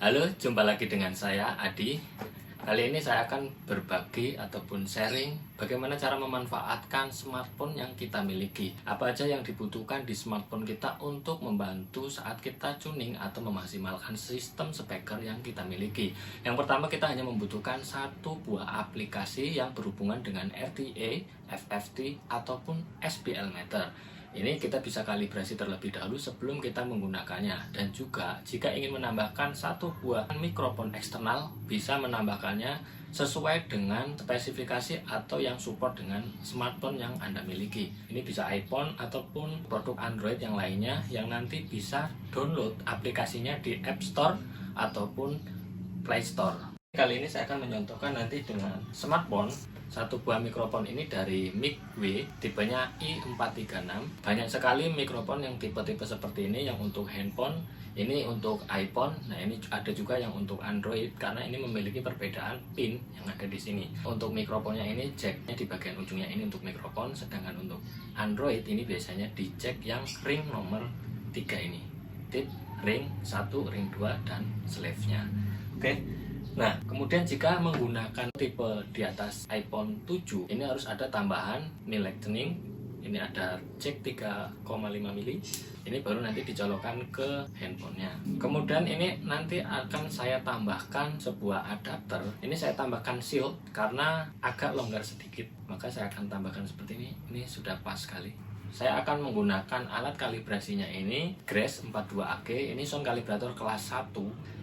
Halo, jumpa lagi dengan saya Adi. Kali ini saya akan berbagi ataupun sharing bagaimana cara memanfaatkan smartphone yang kita miliki. Apa aja yang dibutuhkan di smartphone kita untuk membantu saat kita tuning atau memaksimalkan sistem speaker yang kita miliki. Yang pertama, kita hanya membutuhkan satu buah aplikasi yang berhubungan dengan RTA, FFT, ataupun SPL meter. Ini kita bisa kalibrasi terlebih dahulu sebelum kita menggunakannya. Dan juga jika ingin menambahkan satu buah mikrofon eksternal, bisa menambahkannya sesuai dengan spesifikasi atau yang support dengan smartphone yang Anda miliki. Ini bisa iPhone ataupun produk Android yang lainnya yang nanti bisa download aplikasinya di App Store ataupun Play Store. Kali ini saya akan menyontohkan nanti dengan smartphone. Satu buah mikrofon ini dari MicW, tipenya i436. Banyak sekali mikrofon yang tipe-tipe seperti ini, yang untuk handphone, ini untuk iPhone. Nah, ini ada juga yang untuk Android karena ini memiliki perbedaan pin yang ada di sini. Untuk mikrofonnya ini jacknya di bagian ujungnya ini untuk mikrofon, sedangkan untuk Android ini biasanya di jack yang ring nomor 3 ini. Tip, ring 1, ring 2, dan slave-nya. Oke. Nah, kemudian jika menggunakan tipe di atas iPhone 7, ini harus ada tambahan mic tuning. Ini ada jack 3,5 mili. Ini baru nanti dicolokkan ke handphonenya. Kemudian ini nanti akan saya tambahkan sebuah adapter. Ini saya tambahkan shield karena agak longgar sedikit, maka saya akan tambahkan seperti ini. Ini sudah pas sekali. Saya akan menggunakan alat kalibrasinya ini Grace 42AG. Ini sound kalibrator kelas 1,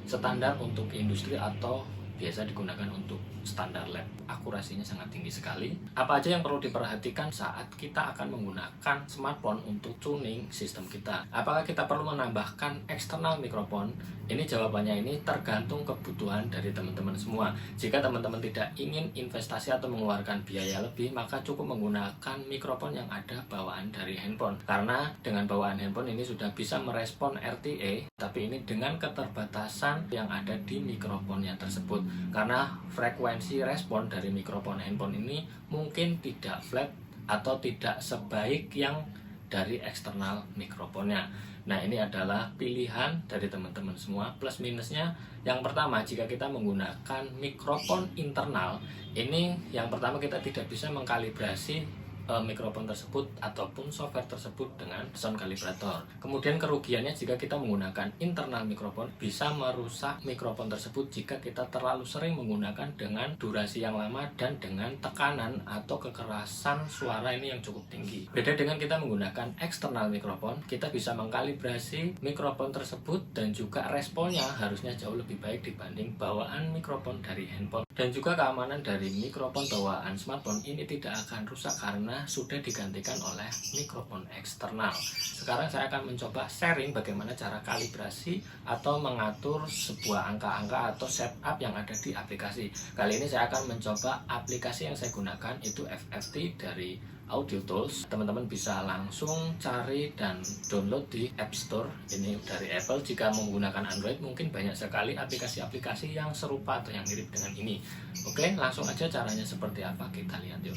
standar untuk industri atau biasa digunakan untuk standar lab. Akurasinya sangat tinggi sekali. Apa aja yang perlu diperhatikan saat kita akan menggunakan smartphone untuk tuning sistem kita? Apakah kita perlu menambahkan eksternal mikrofon? Ini jawabannya ini tergantung kebutuhan dari teman-teman semua. Jika teman-teman tidak ingin investasi atau mengeluarkan biaya lebih, maka cukup menggunakan mikrofon yang ada bawaan dari handphone. Karena dengan bawaan handphone ini sudah bisa merespon RTA, tapi ini dengan keterbatasan yang ada di mikrofonnya tersebut. Karena frekuensi respon dari mikrofon handphone ini mungkin tidak flat atau tidak sebaik yang dari eksternal mikrofonnya. Nah, ini adalah pilihan dari teman-teman semua. Plus minusnya, yang pertama, jika kita menggunakan mikrofon internal, ini yang pertama kita tidak bisa mengkalibrasi mikrofon tersebut ataupun software tersebut dengan sound kalibrator. Kemudian kerugiannya jika kita menggunakan internal mikrofon, bisa merusak mikrofon tersebut jika kita terlalu sering menggunakan dengan durasi yang lama dan dengan tekanan atau kekerasan suara ini yang cukup tinggi. Beda dengan kita menggunakan eksternal mikrofon, kita bisa mengkalibrasi mikrofon tersebut dan juga responnya harusnya jauh lebih baik dibanding bawaan mikrofon dari handphone. Dan juga keamanan dari mikrofon bawaan smartphone ini tidak akan rusak karena sudah digantikan oleh mikrofon eksternal. Sekarang saya akan mencoba sharing bagaimana cara kalibrasi atau mengatur sebuah angka-angka atau setup yang ada di aplikasi. Kali ini saya akan mencoba aplikasi yang saya gunakan itu FFT dari Audio Tools. Teman-teman bisa langsung cari dan download di App Store. Ini dari Apple. Jika menggunakan Android mungkin banyak sekali aplikasi-aplikasi yang serupa atau yang mirip dengan ini. Oke, langsung aja caranya seperti apa kita lihat yuk.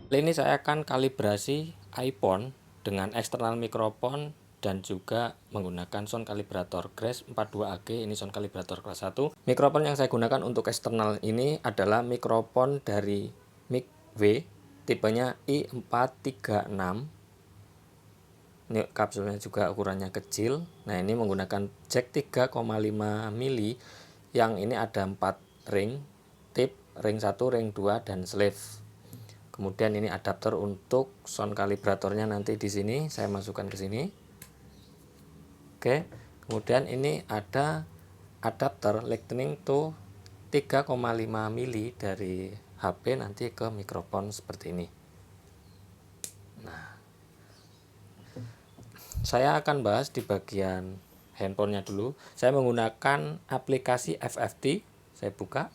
Ini saya akan kalibrasi iPhone dengan eksternal mikrofon dan juga menggunakan sound kalibrator Grace 42AG. Ini sound kalibrator kelas 1. Mikrofon yang saya gunakan untuk eksternal ini adalah mikrofon dari MicW, tipenya i436. Ini kapsulnya juga ukurannya kecil. Nah, ini menggunakan jack 3,5 mili yang ini ada 4 ring, tip, ring 1, ring 2, dan slave. Kemudian ini adapter untuk sound kalibratornya nanti di sini saya masukkan ke sini. Oke. Kemudian ini ada adapter lightning to 3,5 mili dari HP nanti ke mikrofon seperti ini. Nah, saya akan bahas di bagian handphonenya dulu. Saya menggunakan aplikasi FFT. Saya buka.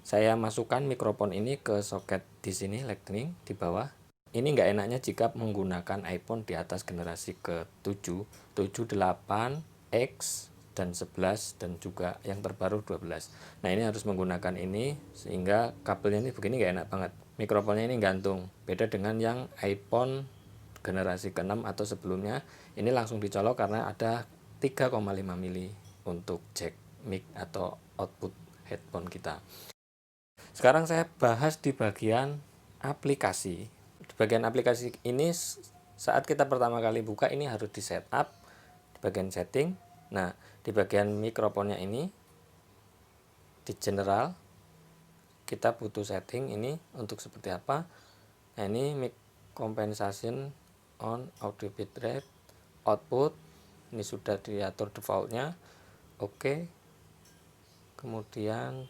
Saya masukkan mikrofon ini ke soket di sini, lightning di bawah. Ini nggak enaknya jika menggunakan iPhone di atas generasi ke-7, 7, 8, X, dan 11, dan juga yang terbaru 12. Nah, ini harus menggunakan ini, sehingga kabelnya ini begini nggak enak banget. Mikrofonnya ini gantung, beda dengan yang iPhone generasi ke-6 atau sebelumnya. Ini langsung dicolok karena ada 3,5 mili untuk jack mic atau output headphone kita. Sekarang saya bahas di bagian aplikasi. Di bagian aplikasi ini saat kita pertama kali buka ini harus di setup di bagian setting. Nah, di bagian mikrofonnya ini di general kita butuh setting ini untuk seperti apa. Nah, ini mic compensation on, audio bitrate, output ini sudah diatur defaultnya. Oke. Kemudian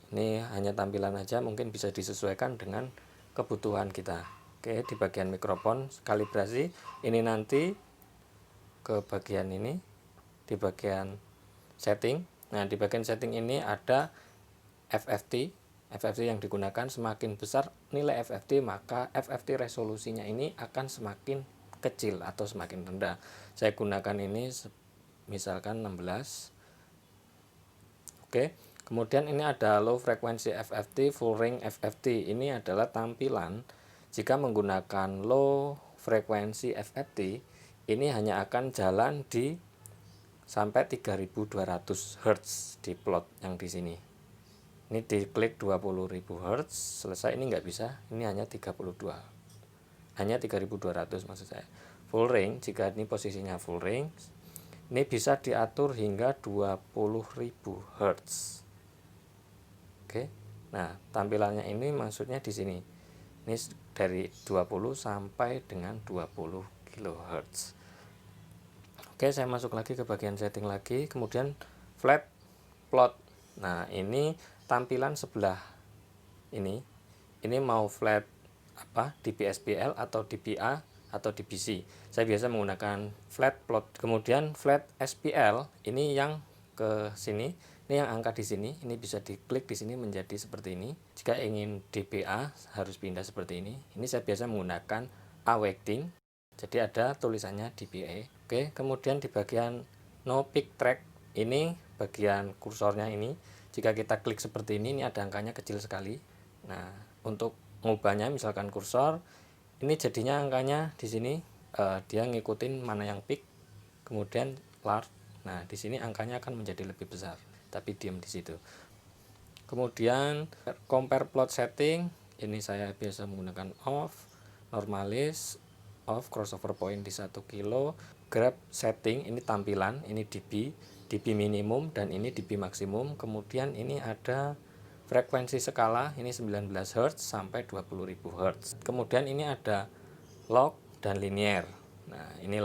ini hanya tampilan aja, mungkin bisa disesuaikan dengan kebutuhan kita. Oke, di bagian mikrofon kalibrasi ini nanti ke bagian ini di bagian setting. Nah, di bagian setting ini ada FFT. FFT yang digunakan semakin besar nilai FFT, maka FFT resolusinya ini akan semakin kecil atau semakin rendah. Saya gunakan ini misalkan 16. Oke. Kemudian ini ada low frequency FFT, full range FFT. Ini adalah tampilan jika menggunakan low frequency FFT, ini hanya akan jalan di sampai 3200 Hz di plot yang di sini. Ini diklik 20.000 Hz, selesai ini nggak bisa, ini hanya 32. Hanya 3200 maksud saya. Full range, jika ini posisinya full range, ini bisa diatur hingga 20.000 Hz. Oke. Nah, tampilannya ini maksudnya di sini. Ini dari 20 sampai dengan 20 kHz. Oke, saya masuk lagi ke bagian setting lagi, kemudian flat plot. Nah, ini tampilan sebelah ini mau flat apa, DBSPL atau DBA atau DBC. Saya biasa menggunakan flat plot. Kemudian flat SPL ini yang ke sini. Ini yang angka di sini, ini bisa diklik di sini menjadi seperti ini. Jika ingin DBA harus pindah seperti ini. Ini saya biasa menggunakan awaiting. Jadi ada tulisannya DBA. Oke, kemudian di bagian no pick track ini bagian kursornya ini. Jika kita klik seperti ini ada angkanya kecil sekali. Nah, untuk mengubahnya misalkan kursor, ini jadinya angkanya di sini dia ngikutin mana yang pick, kemudian large. Nah, di sini angkanya akan menjadi lebih besar, tapi diam di situ. Kemudian compare plot setting, ini saya biasa menggunakan off, normalis, off, crossover point di 1 kilo, grab setting, ini tampilan, ini dB minimum dan ini dB maksimum. Kemudian ini ada frekuensi skala, ini 19 Hz sampai 20.000 Hz. Kemudian ini ada log dan linear. Nah, ini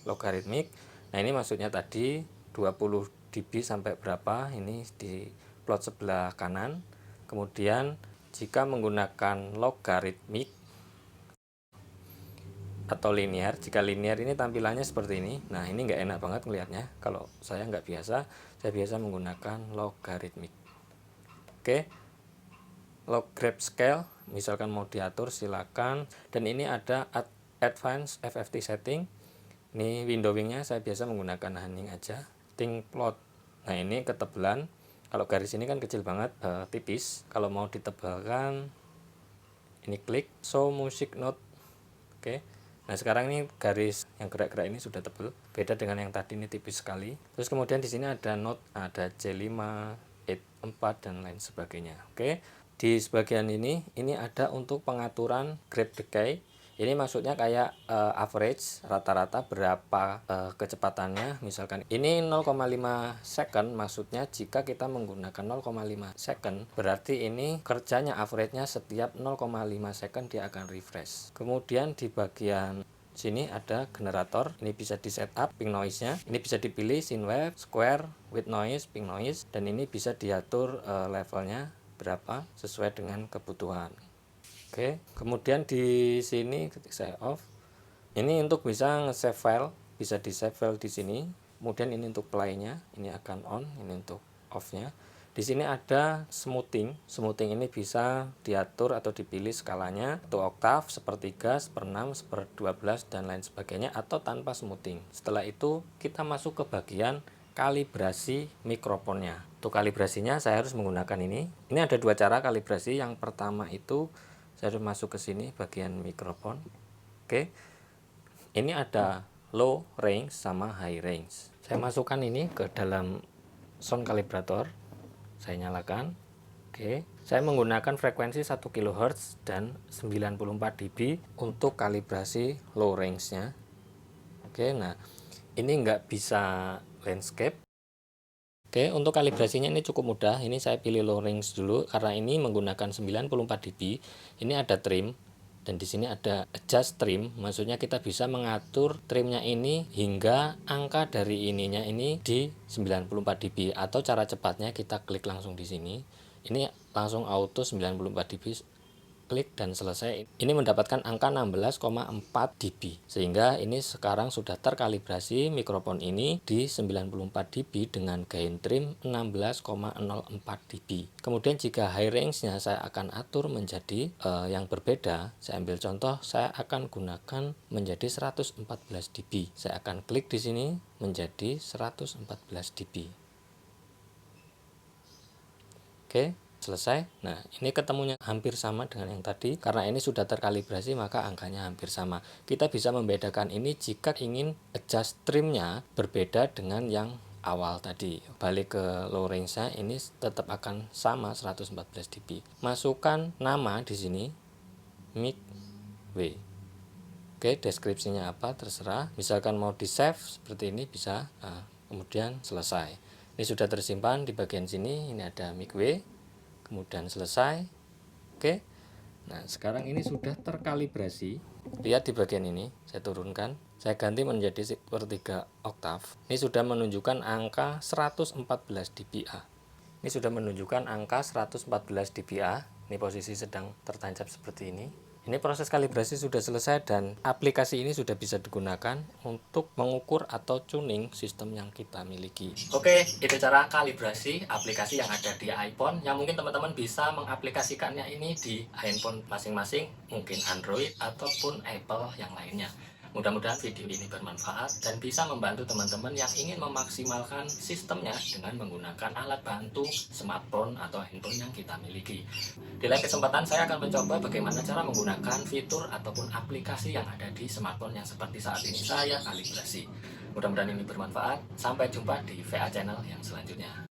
logaritmik. Nah, ini maksudnya tadi 20 dB sampai berapa, ini di plot sebelah kanan. Kemudian jika menggunakan logaritmik atau linear, jika linear ini tampilannya seperti ini. Nah, ini nggak enak banget melihatnya. Kalau saya nggak biasa, saya biasa menggunakan logaritmik. Oke, log grab scale, misalkan mau diatur silakan. Dan ini ada advanced FFT setting. Ini windowingnya saya biasa menggunakan hunting aja. Think plot. Nah, ini ketebalan. Kalau garis ini kan kecil banget, tipis. Kalau mau ditebalkan, ini klik show music note. Oke. Nah, sekarang ini garis yang gerak-gerak ini sudah tebal. Beda dengan yang tadi, ini tipis sekali. Terus kemudian di sini ada note, ada J5, 8, 4 dan lain sebagainya. Oke. Di sebagian ini ada untuk pengaturan grab decay. Ini maksudnya kayak average, rata-rata berapa kecepatannya. Misalkan ini 0,5 second, maksudnya jika kita menggunakan 0,5 second, berarti ini kerjanya average-nya setiap 0,5 second dia akan refresh. Kemudian di bagian sini ada generator, ini bisa di setup ping noise-nya. Ini bisa dipilih scene wave, square, with noise, ping noise, dan ini bisa diatur levelnya berapa sesuai dengan kebutuhan. Oke, kemudian di sini ketika saya off, ini untuk bisa nge-save file, bisa di save file di sini. Kemudian ini untuk play-nya, ini akan on, ini untuk off-nya. Di sini ada smoothing. Smoothing ini bisa diatur atau dipilih skalanya, untuk oktav, sepertiga, seperenam, seperdua-belas dan lain sebagainya, atau tanpa smoothing. Setelah itu kita masuk ke bagian kalibrasi mikrofonnya. Untuk kalibrasinya saya harus menggunakan ini. Ini ada dua cara kalibrasi. Yang pertama itu saya harus masuk ke sini bagian mikrofon. Oke. Ini ada low range sama high range. Saya masukkan ini ke dalam sound calibrator, saya nyalakan. Oke, saya menggunakan frekuensi 1 kHz dan 94 dB untuk kalibrasi low range-nya. Oke, nah ini nggak bisa landscape. Oke, untuk kalibrasinya ini cukup mudah. Ini saya pilih low range dulu karena ini menggunakan 94 dB. Ini ada trim dan di sini ada adjust trim. Maksudnya kita bisa mengatur trimnya ini hingga angka dari ininya ini di 94 dB, atau cara cepatnya kita klik langsung di sini. Ini langsung auto 94 dB. Klik dan selesai. Ini mendapatkan angka 16,4 dB, sehingga ini sekarang sudah terkalibrasi mikrofon ini di 94 dB dengan gain trim 16,04 dB. Kemudian jika high range-nya saya akan atur menjadi yang berbeda. Saya ambil contoh, saya akan gunakan menjadi 114 dB. Saya akan klik di sini menjadi 114 dB. Oke, selesai. Nah, ini ketemunya hampir sama dengan yang tadi. Karena ini sudah terkalibrasi, maka angkanya hampir sama. Kita bisa membedakan ini jika ingin adjust trimnya berbeda dengan yang awal tadi. Balik ke low range-nya, ini tetap akan sama 114 dB. Masukkan nama di sini, mic W. Oke, deskripsinya apa terserah. Misalkan mau di save seperti ini bisa. Nah, kemudian selesai. Ini sudah tersimpan di bagian sini. Ini ada mic W. Kemudian selesai. Oke. Nah, sekarang ini sudah terkalibrasi. Lihat di bagian ini, saya turunkan. Saya ganti menjadi sepertiga oktav. Ini sudah menunjukkan angka 114 dBA. Ini sudah menunjukkan angka 114 dBA. Ini posisi sedang tertancap seperti ini. Ini proses kalibrasi sudah selesai dan aplikasi ini sudah bisa digunakan untuk mengukur atau tuning sistem yang kita miliki. Oke, itu cara kalibrasi aplikasi yang ada di iPhone yang mungkin teman-teman bisa mengaplikasikannya ini di handphone masing-masing, mungkin Android ataupun Apple yang lainnya. Mudah-mudahan video ini bermanfaat dan bisa membantu teman-teman yang ingin memaksimalkan sistemnya dengan menggunakan alat bantu smartphone atau handphone yang kita miliki. Di lain kesempatan saya akan mencoba bagaimana cara menggunakan fitur ataupun aplikasi yang ada di smartphone yang seperti saat ini saya kalibrasi. Mudah-mudahan ini bermanfaat. Sampai jumpa di VA Channel yang selanjutnya.